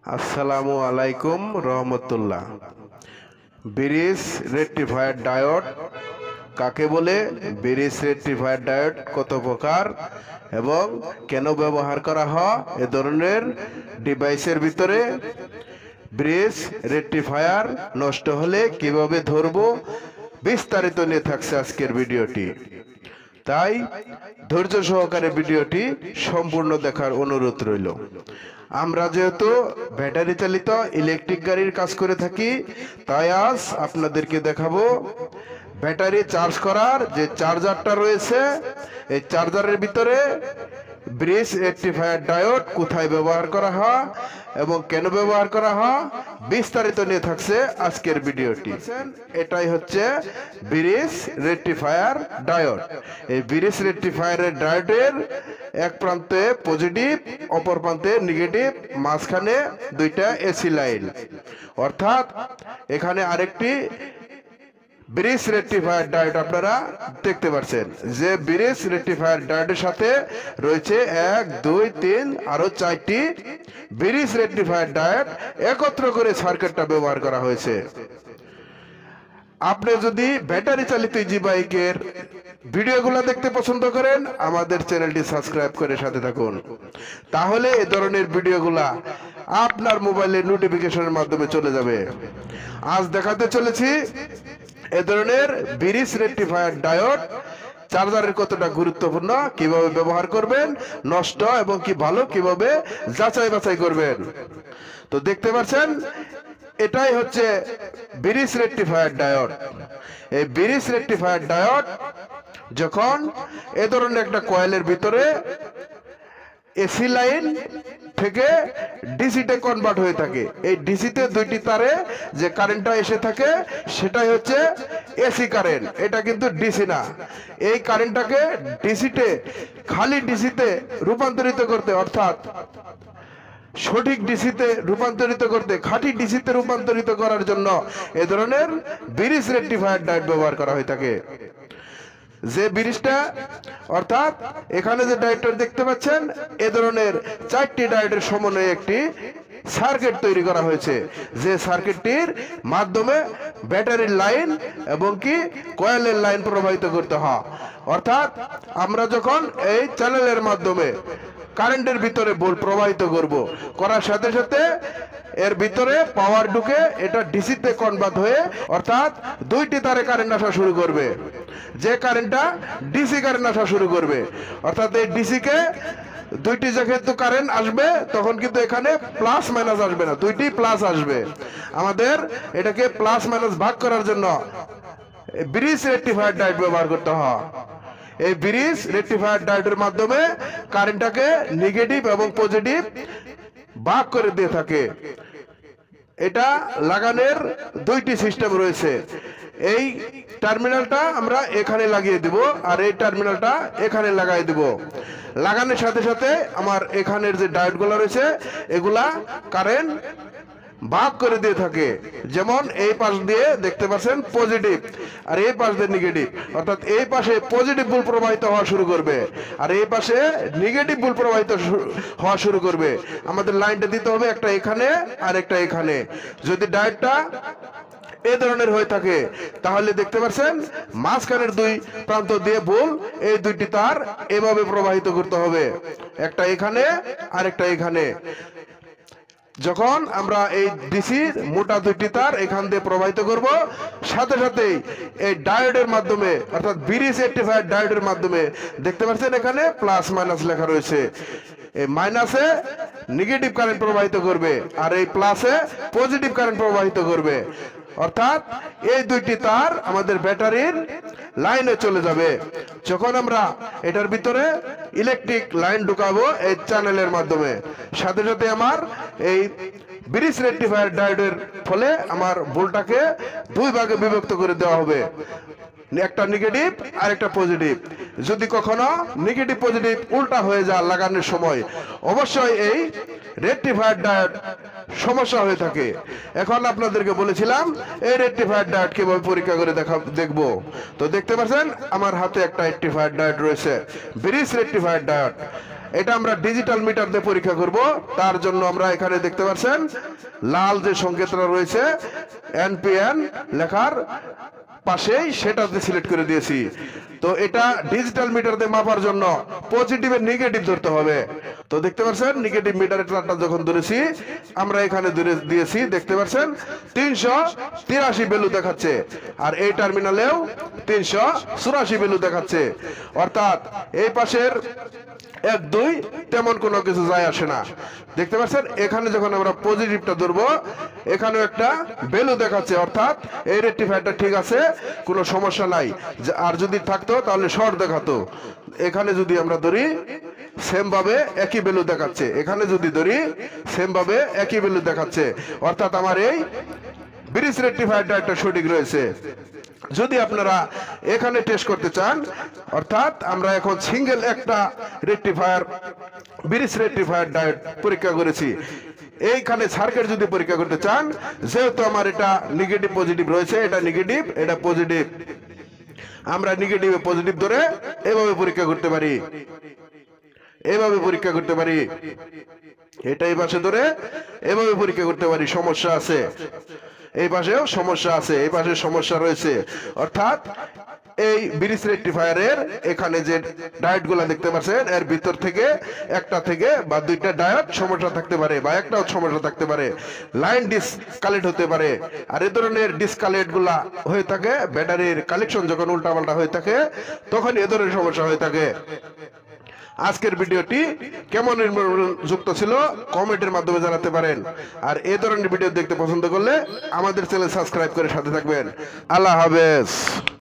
আসসালামু আলাইকুম রহমতুল্লাহ। Bridge rectifier diode কাকে বলে, ব্রিজ রেকটিফায়ার ডায়োড কত প্রকার এবং কেন ব্যবহার করা হয়, এ ধরনের ডিভাইসের ভিতরে ব্রিজ রেকটিফায়ার নষ্ট হলে কিভাবে ধরবো, বিস্তারিত নিয়ে থাকছে আজকের ভিডিওটি। তাই ধৈর্য সহকারে ভিডিওটি সম্পূর্ণ দেখার অনুরোধ রইল। আমরা যেহেতু ব্যাটারি চালিত ইলেকট্রিক গাড়ির কাজ করে থাকি, তাই আজ আপনাদেরকে দেখাবো ব্যাটারি চার্জ করার যে চার্জারটা রয়েছে, এই চার্জারের ভিতরে ব্রিজ রেকটিফায়ার ডায়োড কোথায় ব্যবহার করা হয় এবং কেন ব্যবহার করা হয়, বিস্তারিত নিয়ে থাকছে আজকের ভিডিওটি। এটাই হচ্ছে ব্রিজ রেকটিফায়ার ডায়োড। এই ব্রিজ রেকটিফায়ারের ডায়োডের এক প্রান্তে পজিটিভ, অপর প্রান্তে নেগেটিভ, মাঝখানে দুইটা এসি লাইন, অর্থাৎ এখানে আরেকটি ব্রিজ রেকটিফায়ার ডায়োড আপনারা দেখতে পাচ্ছেন। যে ব্রিজ রেকটিফায়ার ডায়োডের সাথে রয়েছে 1, 2, 3 আরো 4টি ব্রিজ রেকটিফায়ার ডায়োড একত্র করে সার্কিটটা ব্যবহার করা হয়েছে। আপনি যদি ব্যাটারি চালিত ইজি বাইকের ভিডিওগুলো দেখতে পছন্দ করেন, আমাদের চ্যানেলটি সাবস্ক্রাইব করে সাথে থাকুন, তাহলে এই ধরনের ভিডিওগুলা আপনার মোবাইলের নোটিফিকেশনের মাধ্যমে চলে যাবে। আজ দেখাতে চলেছি এ ধরনের ব্রিজ রেকটিফায়ার ডায়োড চার্জারের কতটা গুরুত্বপূর্ণ, কিভাবে ব্যবহার করবেন, নষ্ট এবং কি ভালো কিভাবে যাচাই বাছাই করবেন। তো দেখতে পাচ্ছেন এটাই হচ্ছে ব্রিজ রেকটিফায়ার ডায়োড। এই ব্রিজ রেকটিফায়ার ডায়োড যখন এ ধরনের একটা কয়েলের ভিতরে এসি লাইন থেকে ডিসিতে কনভার্ট হয়ে থাকে, এই ডিসিতে দুইটি তারে যে কারেন্টটা এসে থাকে সেটাই হচ্ছে এসি কারেন্ট, এটা কিন্তু ডিসি না। এই কারেন্টটাকে ডিসিতে, খালি ডিসিতে রূপান্তরিত করতে, অর্থাৎ সঠিক ডিসিতে রূপান্তরিত করতে, খাঁটি ডিসিতে রূপান্তরিত করার জন্য এ ধরনের ব্রিজ রেকটিফায়ার ডায়োড ব্যবহার করা হয়ে থাকে। যে ব্রিজটা, অর্থাৎ এখানে যে ডায়োডটা দেখতে পাচ্ছেন, এ ধরনের 4টি ডায়োডের সমন্বয়ে একটি সার্কিট তৈরি করা হয়েছে, যে সার্কিটটির মাধ্যমে ব্যাটারির লাইন এবং কি কয়েলের লাইন প্রবাহিত করতে হয়। অর্থাৎ আমরা যখন এই চ্যানেলের মাধ্যমে কারেন্টের ভিতরে বল প্রবাহিত করার সাথে সাথে এর ভিতরে পাওয়ার ঢুকে এটা ডিসিতে কনভার্ট হয়ে, অর্থাৎ দুইটি তারে কারেন্ট আসা শুরু করবে। যে কারেন্টটা ডিসি কারেন্ট আসা শুরু করবে, অর্থাৎ এই ডিসিকে দুইটি যেহেতু কারেন্ট আসবে, তখন কিন্তু এখানে প্লাস মাইনাস আসবে না, দুইটি প্লাস আসবে। আমাদের এটাকে প্লাস মাইনাস ভাগ করার জন্য ব্রিজ রেকটিফায়ার ডায়োড ব্যবহার করতে হয়। এই ব্রিজ রেকটিফায়ার ডায়োডের মাধ্যমে কারেন্টটাকে নেগেটিভ এবং পজিটিভ ভাগ করে দিয়ে থাকে। এটা লাগানোর দুইটি সিস্টেম রয়েছে। এই টার্মিনালটা আমরা এখানে লাগিয়ে দিব আর এই টার্মিনালটা এখানে লাগাই দিব। লাগানোর সাথে সাথে আমার এখানের যে ডায়োডগুলো রয়েছে এগুলা কারেন্ট ভাগ করে দিয়ে থাকে। যেমন এই পাশ দিয়ে দেখতে পাচ্ছেন পজিটিভ আর এই পাশ দিয়ে নেগেটিভ, অর্থাৎ এই পাশে পজিটিভ বল প্রবাহিত হওয়া শুরু করবে আর এই পাশে নেগেটিভ বল প্রবাহিত হওয়া শুরু করবে। আমাদের লাইনটা দিতে হবে একটা এখানে আর একটা এখানে। যদি ডায়োডটা এ ধরনের হয়ে থাকে তাহলে দেখতে পাচ্ছেন মাঝখানের দুই প্রান্ত দিয়ে বল এই দুইটি তার এভাবে প্রবাহিত করতে হবে, একটা এখানে আর একটা এখানে। যখন আমরা এই ডিসির মোটা দুইটি তার এখান দিয়ে প্রবাহিত করব, সাথে সাথে এই ডায়োডের মাধ্যমে, অর্থাৎ ব্রিজ রেকটিফায়ার ডায়োডের মাধ্যমে দেখতে পাচ্ছেন এখানে প্লাস মাইনাস লেখা রয়েছে, এই মাইনাসে নেগেটিভ কারেন্ট প্রবাহিত করবে আর এই প্লাসে পজিটিভ কারেন্ট প্রবাহিত করবে। অর্থাৎ এই দুইটি তার আমাদের ব্যাটারির লাইনে চলে যাবে। যখন আমরা এটার ভিতরে ইলেকট্রিক লাইন ঢুকাবো এই চ্যানেলের মাধ্যমে, সাথে সাথে আমার এই ব্রিজ রেকটিফায়ার ডায়োডের ফলে আমার ভোল্টটাকে দুই ভাগে বিভক্ত করে দেওয়া হবে, একটা নেগেটিভ আর একটা পজিটিভ। যদি কখনো নেগেটিভ পজিটিভ উল্টা হয়ে যায় লাগানোর সময়, অবশ্যই এই রেকটিফায়ার ডায়োড সমস্যা হয়ে থাকে। এখন আপনাদেরকে বলেছিলাম এই রেকটিফায়ার ডায়োড কিভাবে পরীক্ষা করে দেখবো। তো দেখতে পাচ্ছেন আমার হাতে একটা রেকটিফায়ার ডায়োড রয়েছে, ব্রিজ রেকটিফায়ার ডায়োড। এটা আমরা ডিজিটাল মিটার দিয়ে পরীক্ষা করব। তার জন্য আমরা এখানে দেখতে পাচ্ছেন লাল যে সংকেতটা রয়েছে এনপিএন লেখার পাশেই সেটাতে সিলেক্ট করে দিয়েছি। তো এটা ডিজিটাল মিটার দিয়ে মাপার জন্য পজিটিভ এর নেগেটিভ ধরতে হবে। তো দেখতে পাচ্ছেন নেগেটিভ মিটারের তারটা যখন ধরেছি আমরা এখানে ধরে দিয়েছি, দেখতে পাচ্ছেন 383 ভ্যালু দেখাচ্ছে, আর এই টার্মিনালেও 384 ভ্যালু দেখাচ্ছে। অর্থাৎ এই পাশের 1 2 তেমন কোনো কিছু যায় আসে না। দেখতে পাচ্ছেন এখানে যখন আমরা পজিটিভটা ধরবো এখানেও একটা ভ্যালু দেখাচ্ছে, অর্থাৎ এই রেকটিফায়ারটা ঠিক আছে, কোনো সমস্যা নাই। আর যদি থাকতো তাহলে শর্ট দেখাতো। এখানে যদি আমরা ধরি সেম ভাবে একই ভ্যালু দেখাচ্ছে, এখানে যদি ধরি সেম ভাবে একই ভ্যালু দেখাচ্ছে, অর্থাৎ আমার এই ব্রিজ রেকটিফায়ারটা একটা সঠিক রয়েছে। যদি আপনারা এখানে টেস্ট করতে চান, অর্থাৎ আমরা এখন সিঙ্গেল একটা রেকটিফায়ার ব্রিজ রেকটিফায়ার ডায়োড পরীক্ষা করেছি, এইখানে সার্কিট যদি পরীক্ষা করতে চান, যেহেতু আমার এটা নেগেটিভ পজিটিভ রয়েছে, এটা নেগেটিভ এটা পজিটিভ, আমরা নেগেটিভ পজিটিভ ধরে এভাবে পরীক্ষা করতে পারি, এভাবে পরীক্ষা করতে পারি, এটা এই পাশে ধরে এভাবে পরীক্ষা করতে পারি। সমস্যা আছে, এই পাশেও সমস্যা আছে, এই পাশে সমস্যা রয়েছে। অর্থাৎ এই ব্রিজ রেকটিফায়ারের এখানে যে ডায়োড গুলা দেখতে পাচ্ছেন এর ভিতর থেকে একটা থেকে বা দুইটা ডায়োড সমস্যা থাকতে পারে, বা একটাও সমস্যা থাকতে পারে, লাইন ডিসকানেক্ট হতে পারে। আর এই ধরনের ডিসকানেক্ট গুলা হয়ে থাকে ব্যাটারির কালেকশন যখন উল্টাপাল্টা হয়ে থাকে তখন এ ধরনের সমস্যা হয়ে থাকে। আজকের ভিডিওটি কেমন যুক্ত ছিল কমেন্টের মাধ্যমে জানাতে পারেন। আর এই ধরনের ভিডিও দেখতে পছন্দ করলে আমাদের চ্যানেল সাবস্ক্রাইব করে সাথে থাকবেন। আল্লাহ হাফেজ।